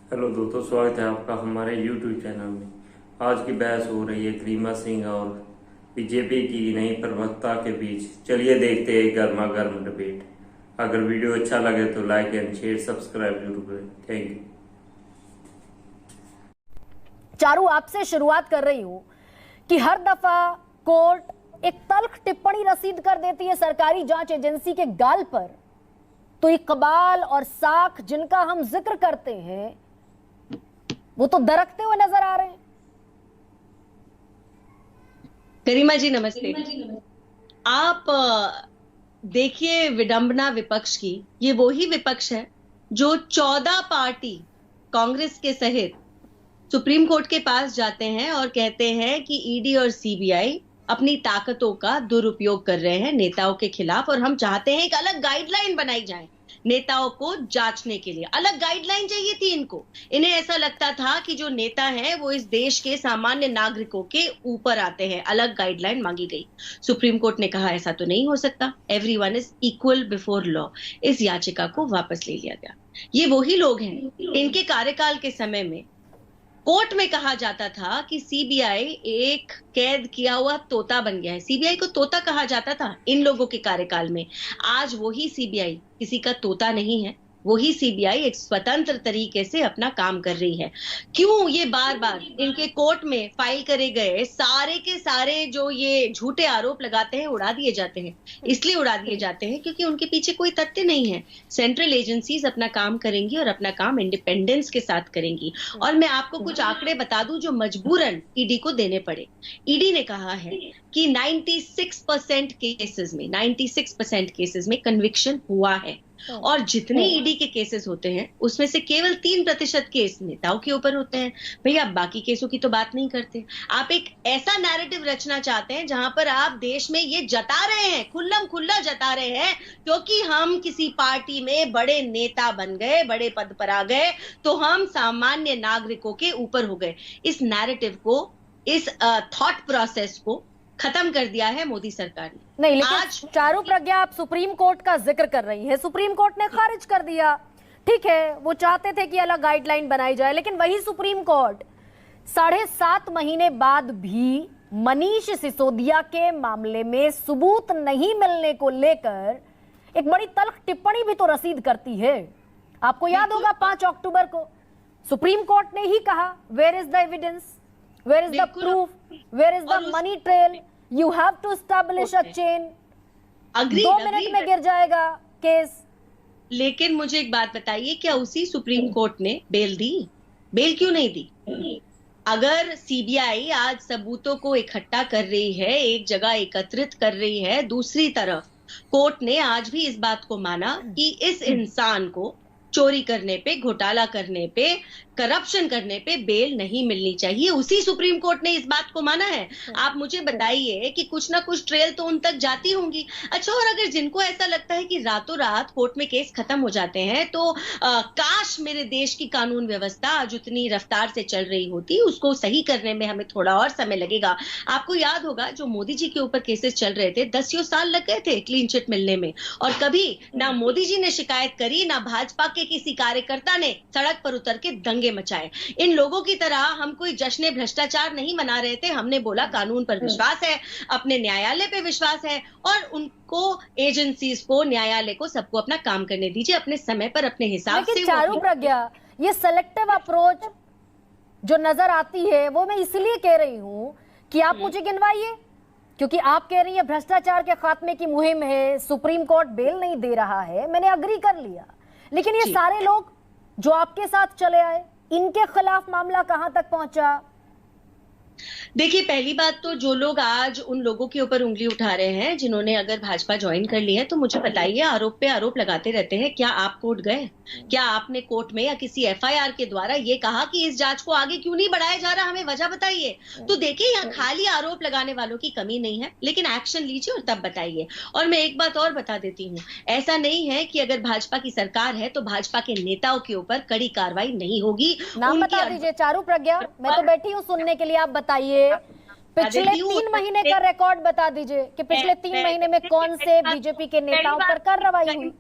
Hello दोस्तों, स्वागत है आपका हमारे YouTube चैनल में। आज की बहस हो रही है करीमा सिंह और बीजेपी की नई प्रवक्ता के बीच। चलिए देखते हैं गर्मा गर्म डिबेट। अगर वीडियो अच्छा लगे तो लाइक एंड शेयर सब्सक्राइब जरूर करें। Thank you. चारू, आपसे शुरुआत कर रही हूं कि हर दफा कोर्ट एक तल्ख टिप्पणी रसीद कर देती है सरकारी जांच एजेंसी के गाल पर, तो इकबाल और साख जिनका हम जिक्र करते हैं वो तो दरकते हुए नजर आ रहे हैं। गरिमा जी नमस्ते। आप देखिए विडंबना विपक्ष की, ये वही विपक्ष है जो 14 पार्टी कांग्रेस के सहित सुप्रीम कोर्ट के पास जाते हैं और कहते हैं कि ईडी और सीबीआई अपनी ताकतों का दुरुपयोग कर रहे हैं नेताओं के खिलाफ, और हम चाहते हैं एक अलग गाइडलाइन बनाई जाए नेताओं को जांचने के लिए। अलग गाइडलाइन चाहिए थी इनको। इन्हें ऐसा लगता था कि जो नेता हैं वो इस देश के सामान्य नागरिकों के ऊपर आते हैं। अलग गाइडलाइन मांगी गई। सुप्रीम कोर्ट ने कहा ऐसा तो नहीं हो सकता, everyone is equal before law. इस याचिका को वापस ले लिया गया। ये वही लोग हैं, इनके कार्यकाल के समय में कोर्ट में कहा जाता था कि सीबीआई एक कैद किया हुआ तोता बन गया है। सीबीआई को तोता कहा जाता था इन लोगों के कार्यकाल में। आज वही सीबीआई किसी का तोता नहीं है। वही सीबीआई एक स्वतंत्र तरीके से अपना काम कर रही है। क्यों ये बार बार इनके कोर्ट में फाइल करे गए सारे के सारे जो ये झूठे आरोप लगाते हैं उड़ा दिए जाते हैं? इसलिए उड़ा दिए जाते हैं क्योंकि उनके पीछे कोई तथ्य नहीं है। सेंट्रल एजेंसीज अपना काम करेंगी और अपना काम इंडिपेंडेंस के साथ करेंगी। और मैं आपको कुछ आंकड़े बता दूं जो मजबूरन ईडी को देने पड़े। ईडी ने कहा है कि 96% केसेस में कन्विक्शन हुआ है, और जितने ईडी के केसेस होते हैं उसमें से केवल 3% केस नेताओं के ऊपर होते हैं। भैया बाकी केसों की तो बात नहीं करते। आप एक ऐसा नैरेटिव रचना चाहते हैं जहां पर आप देश में ये जता रहे हैं, खुल्लम खुल्ला जता रहे हैं, क्योंकि हम किसी पार्टी में बड़े नेता बन गए, बड़े पद पर आ गए, तो हम सामान्य नागरिकों के ऊपर हो गए। इस नैरेटिव को, इस थॉट प्रोसेस को खत्म कर दिया है मोदी सरकार ने। नहीं, लेकिन आज चारू प्रज्ञा, आप सुप्रीम कोर्ट का जिक्र कर रही है। सुप्रीम कोर्ट ने खारिज कर दिया। ठीक है, वो चाहते थे कि अलग गाइडलाइन बनाई जाए, लेकिन वही सुप्रीम कोर्ट 7.5 महीने बाद भी मनीष सिसोदिया के मामले में सबूत नहीं मिलने को लेकर एक बड़ी तल्ख टिप्पणी भी तो रसीद करती है। आपको याद होगा 5 अक्टूबर को सुप्रीम कोर्ट ने ही कहा, where is the evidence, where is the proof, where is the money trail, you have to establish a chain. 2 minute में गिर जाएगा केस। लेकिन मुझे एक बात बताइए, क्या उसी सुप्रीम कोर्ट ने बेल दी? बेल क्यों नहीं दी? अगर सीबीआई आज सबूतों को इकट्ठा कर रही है, एक जगह एकत्रित कर रही है, दूसरी तरफ कोर्ट ने आज भी इस बात को माना कि इस इंसान को चोरी करने पे, घोटाला करने पे, करप्शन करने पे बेल नहीं मिलनी चाहिए। उसी सुप्रीम कोर्ट ने इस बात को माना है। आप मुझे बताइए कि कुछ ना कुछ ट्रेल तो उन तक जाती होंगी। अच्छा, और अगर जिनको ऐसा लगता है कि रातों रात कोर्ट में केस खत्म हो जाते हैं, तो काश मेरे देश की कानून व्यवस्था आज उतनी रफ्तार से चल रही होती, उसको सही करने में हमें थोड़ा और समय लगेगा। आपको याद होगा जो मोदी जी के ऊपर केसेस चल रहे थे, 10 साल लग गए थे क्लीन चिट मिलने में, और कभी ना मोदी जी ने शिकायत करी, ना भाजपा के किसी कार्यकर्ता ने सड़क पर उतर के दंगे मचाए। इन लोगों की तरह हम कोई जश्न भ्रष्टाचार नहीं मना रहे थे। हमने बोला कानून पर विश्वास है, अपने न्यायालय पे विश्वास है, और उनको, एजेंसीज को, न्यायालय को, सबको अपना काम करने दीजिए अपने समय पर, अपने हिसाब से। चारू प्रज्ञा, ये सेलेक्टिव अप्रोच जो नजर आती है वो मैं इसलिए कह रही हूं कि आप मुझे गिनवाइए, क्योंकि आप कह रही है भ्रष्टाचार के खात्मे की मुहिम है, सुप्रीम कोर्ट बेल नहीं दे रहा है, मैंने अग्री कर लिया, लेकिन ये सारे लोग जो आपके साथ चले आए, इनके खिलाफ मामला कहां तक पहुंचा? देखिए, पहली बात तो जो लोग आज उन लोगों के ऊपर उंगली उठा रहे हैं जिन्होंने अगर भाजपा ज्वाइन कर ली है, तो मुझे बताइए, आरोप पे आरोप लगाते रहते हैं, क्या आप कोर्ट गए? क्या आपने कोर्ट में या किसी एफआईआर के द्वारा ये कहा कि इस जांच को आगे क्यों नहीं बढ़ाया जा रहा, हमें वजह बताइए? तो देखिए, यहाँ खाली आरोप लगाने वालों की कमी नहीं है, लेकिन एक्शन लीजिए और तब बताइए। और मैं एक बात और बता देती हूँ, ऐसा नहीं है कि अगर भाजपा की सरकार है तो भाजपा के नेताओं के ऊपर कड़ी कार्रवाई नहीं होगी। नाम बता दीजिए चारू प्रज्ञा, मैं तो बैठी हूँ सुनने के लिए, आप बताइए। पिछले 3 महीने का रिकॉर्ड बता दीजिए कि पिछले 3 महीने में कौन से बीजेपी के नेताओं पर कार्रवाई हुई।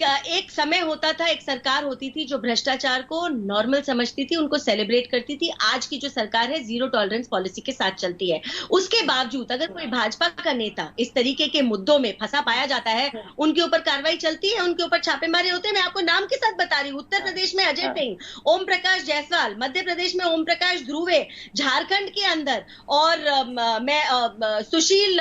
एक समय होता था, एक सरकार होती थी जो भ्रष्टाचार को नॉर्मल समझती थी, उनको सेलिब्रेट करती थी। आज की जो सरकार है जीरो टॉलरेंस पॉलिसी के साथ चलती है। उसके बावजूद अगर कोई भाजपा का नेता इस तरीके के मुद्दों में फंसा पाया जाता है, उनके ऊपर कार्रवाई चलती है, उनके ऊपर छापेमारी होते हैं। मैं आपको नाम के साथ बता रही हूँ, उत्तर प्रदेश में अजय सिंह, ओम प्रकाश जायसवाल, मध्य प्रदेश में ओम प्रकाश ध्रुवे, झारखंड के अंदर और सुशील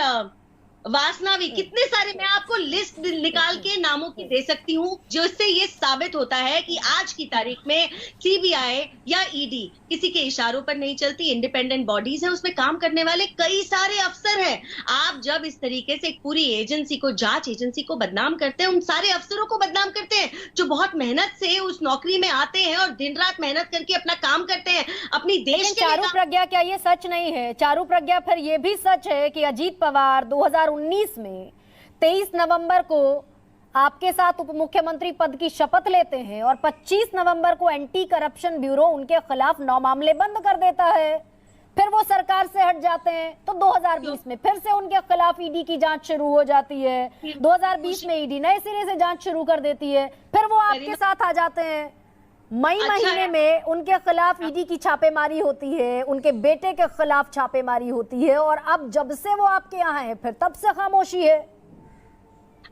वासनावी, कितने सारे मैं आपको लिस्ट निकाल के नामों की दे सकती हूँ, जिससे ये साबित होता है कि आज की तारीख में सीबीआई या ईडी किसी के इशारों पर नहीं चलती। इंडिपेंडेंट बॉडीज हैं, उसमें काम करने वाले कई सारे अफसर हैं। आप जब इस तरीके से एक पूरी एजेंसी को, जांच एजेंसी को बदनाम करते हैं, उन सारे अफसरों को बदनाम करते हैं जो बहुत मेहनत से उस नौकरी में आते हैं और दिन रात मेहनत करके अपना काम करते हैं, अपनी देश के चारू प्रज्ञा, क्या ये सच नहीं है? चारू प्रज्ञा, फिर ये भी सच है कि अजीत पवार 2019 में 23 नवंबर को आपके साथ उप मुख्यमंत्री पद की शपथ लेते हैं और 25 नवंबर को एंटी करप्शन ब्यूरो उनके खिलाफ 9 मामले बंद कर देता है। फिर वो सरकार से हट जाते हैं तो 2020 में फिर से उनके खिलाफ ईडी की जांच शुरू हो जाती है। 2020 में ईडी नए सिरे से जांच शुरू कर देती है, फिर वो आपके साथ आ जाते हैं। मई महीने में उनके खिलाफ ईडी की छापेमारी होती है, उनके बेटे के खिलाफ छापेमारी होती है, और अब जब से वो आपके यहाँ है फिर तब से खामोशी है।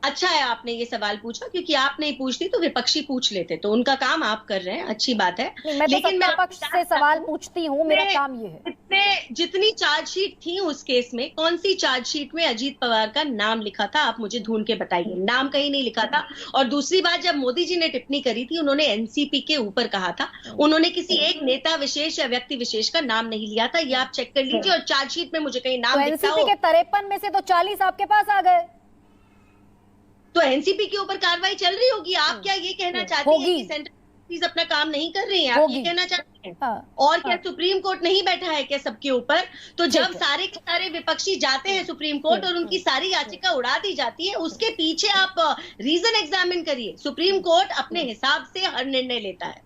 अच्छा है आपने ये सवाल पूछा, क्योंकि आप नहीं पूछती तो विपक्षी पूछ लेते, तो उनका काम आप कर रहे हैं, अच्छी बात है। लेकिन मैं पक्ष से सवाल पूछती हूँ, मेरा काम ये है। जितनी चार्जशीट थी उस केस में, कौन सी चार्जशीट में अजीत पवार का नाम लिखा था? आप मुझे ढूंढ के बताइए। नाम कहीं नहीं लिखा था। और दूसरी बात, जब मोदी जी ने टिप्पणी करी थी, उन्होंने एनसीपी के ऊपर कहा था, उन्होंने किसी एक नेता विशेष या व्यक्ति विशेष का नाम नहीं लिया था। ये आप चेक कर लीजिए और चार्जशीट में मुझे कहीं नाम लिखा हो। एनसीपी के 53 में से तो 40 आपके पास आ गए, तो एनसीपी के ऊपर कार्रवाई चल रही होगी। आप क्या ये कहना चाहती हैं कि सेंट्रल एजेंसीज अपना काम नहीं कर रही हैं? आप ये कहना चाहते हैं? और क्या सुप्रीम कोर्ट नहीं बैठा है क्या सबके ऊपर? तो जब सारे के सारे विपक्षी जाते हैं सुप्रीम कोर्ट और उनकी सारी याचिका उड़ा दी जाती है, उसके पीछे आप रीजन एग्जामिन करिए। सुप्रीम कोर्ट अपने हिसाब से हर निर्णय लेता है।